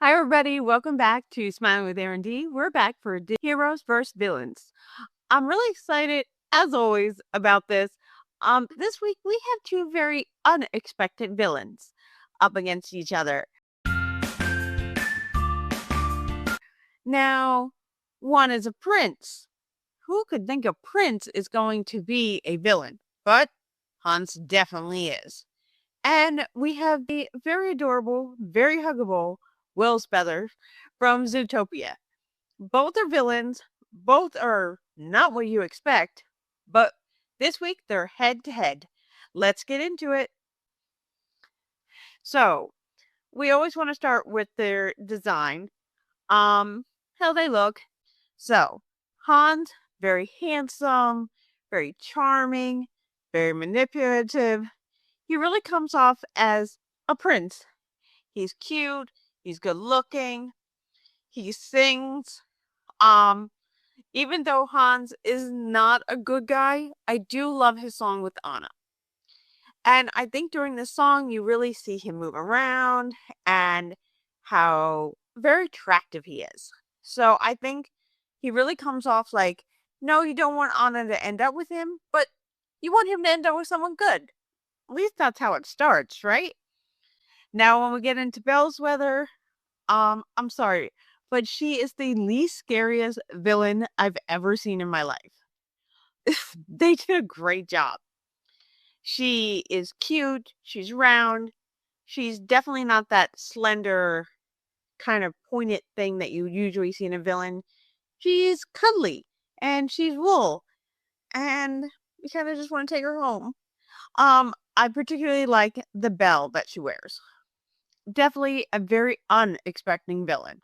Hi, everybody. Welcome back to Smiling with Erin D. We're back for Heroes vs. Villains. I'm really excited, as always, about this. This week we have two very unexpected villains up against each other. Now, one is a prince. Who could think a prince is going to be a villain? But Hans definitely is. And we have the very adorable, very huggable Bellwether from Zootopia. Both are villains. Both are not what you expect. But this week they're head to head. Let's get into it. So, we always want to start with their design. How they look. So, Hans, very handsome, very charming, very manipulative. He really comes off as a prince. He's cute, he's good looking, he sings. Even though Hans is not a good guy, I do love his song with Anna. And I think during this song, you really see him move around and how very attractive he is. So I think he really comes off like, no, you don't want Anna to end up with him, but you want him to end up with someone good. At least that's how it starts, right? Now, when we get into Bellwether, I'm sorry, but she is the least scariest villain I've ever seen in my life. They did a great job. She is cute, she's round, she's definitely not that slender, kind of pointed thing that you usually see in a villain. She's cuddly, and she's wool, and you kind of just want to take her home. I particularly like the bell that she wears. Definitely a very unexpected villain.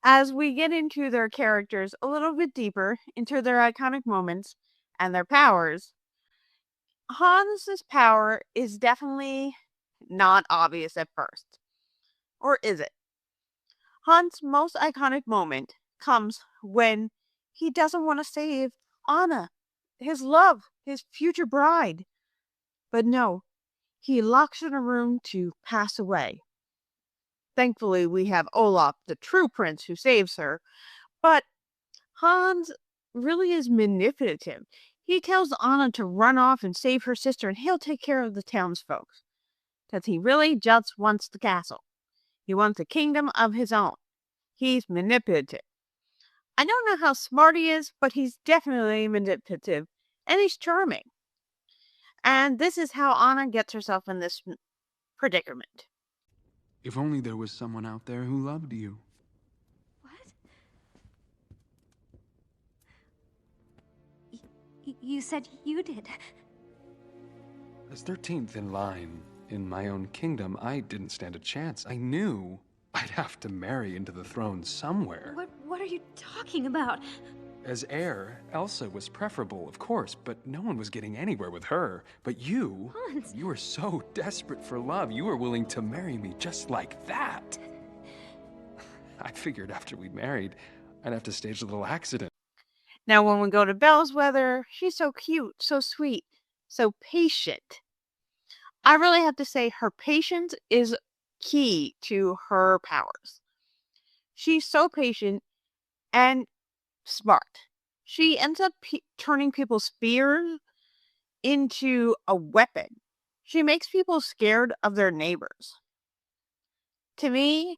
As we get into their characters a little bit deeper, into their iconic moments and their powers, Hans's power is definitely not obvious at first. Or is it? Hans' most iconic moment comes when he doesn't want to save Anna, his love, his future bride. But no, he locks her in a room to pass away. Thankfully, we have Olaf, the true prince, who saves her. But Hans really is manipulative. He tells Anna to run off and save her sister, and he'll take care of the townsfolk. Because he really just wants the castle. He wants a kingdom of his own. He's manipulative. I don't know how smart he is, but he's definitely manipulative, and he's charming. And this is how Anna gets herself in this predicament. If only there was someone out there who loved you. What? You said you did. As 13th in line in my own kingdom, I didn't stand a chance. I knew I'd have to marry into the throne somewhere. What are you talking about? As heir, Elsa was preferable, of course, but no one was getting anywhere with her. But you, Hans. You were so desperate for love, you were willing to marry me just like that. I figured after we married, I'd have to stage a little accident. Now, when we go to Bellwether, she's so cute, so sweet, so patient. I really have to say her patience is key to her powers. She's so patient and smart. She ends up turning people's fears into a weapon. She makes people scared of their neighbors. To me,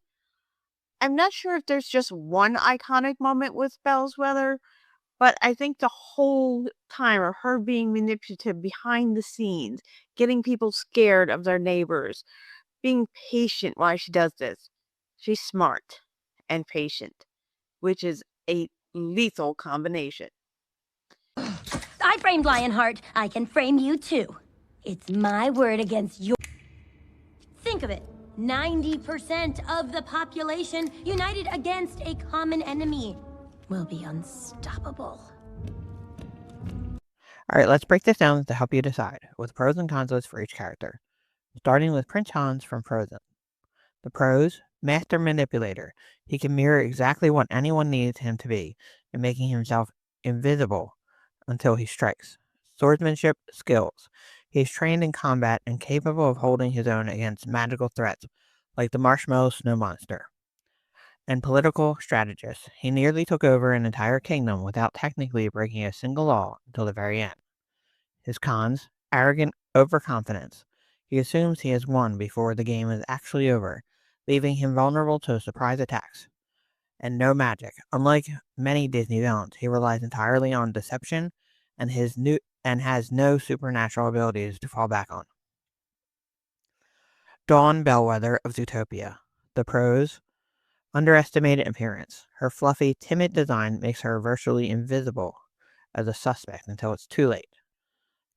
I'm not sure if there's just one iconic moment with Bellwether, but I think the whole time of her being manipulative behind the scenes, getting people scared of their neighbors, being patient while she does this. She's smart and patient, which is a lethal combination. I framed Lionheart. I can frame you too. It's my word against your... Think of it. 90% of the population united against a common enemy will be unstoppable. Alright, let's break this down to help you decide, with pros and cons lists for each character. Starting with Prince Hans from Frozen. The pros: Master Manipulator. He can mirror exactly what anyone needs him to be, and making himself invisible until he strikes. Swordsmanship skills. He is trained in combat and capable of holding his own against magical threats, like the marshmallow snow monster. And political strategist, he nearly took over an entire kingdom without technically breaking a single law until the very end. His cons: arrogant overconfidence. He assumes he has won before the game is actually over, leaving him vulnerable to surprise attacks. And no magic. Unlike many Disney villains, he relies entirely on deception and has no supernatural abilities to fall back on. Dawn Bellwether of Zootopia. The pros: underestimated appearance. Her fluffy, timid design makes her virtually invisible as a suspect until it's too late.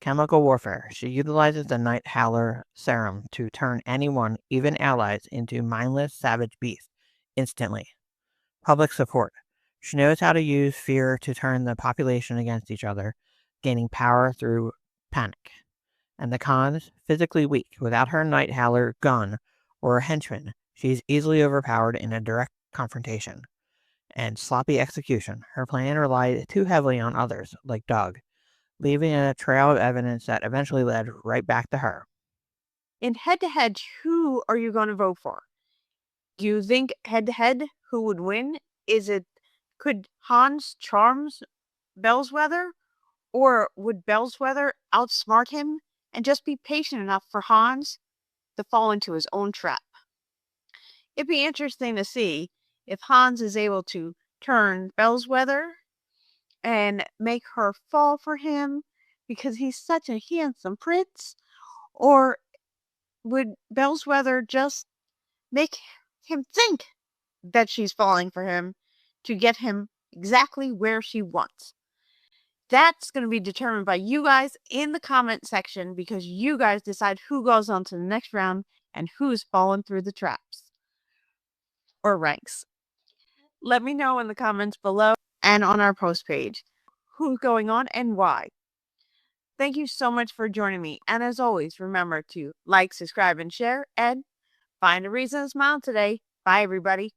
Chemical warfare. She utilizes the Night Howler serum to turn anyone, even allies, into mindless, savage beasts instantly. Public support. She knows how to use fear to turn the population against each other, gaining power through panic. And the cons: physically weak. Without her Night Howler gun or a henchman, she is easily overpowered in a direct confrontation. And sloppy execution. Her plan relied too heavily on others, like Doug, leaving a trail of evidence that eventually led right back to her. In head-to-head, who are you going to vote for? Do you think head-to-head who would win? Could Hans charms Bellwether? Or would Bellwether outsmart him and just be patient enough for Hans to fall into his own trap? It'd be interesting to see if Hans is able to turn Bellwether and make her fall for him because he's such a handsome prince, or would Bellwether just make him think that she's falling for him to get him exactly where she wants? That's going to be determined by you guys in the comment section, because you guys decide who goes on to the next round and who's fallen through the traps or ranks. Let me know in the comments below and on our post page who's going on and why. Thank you so much for joining me. And as always, remember to like, subscribe, and share, and find a reason to smile today. Bye, everybody.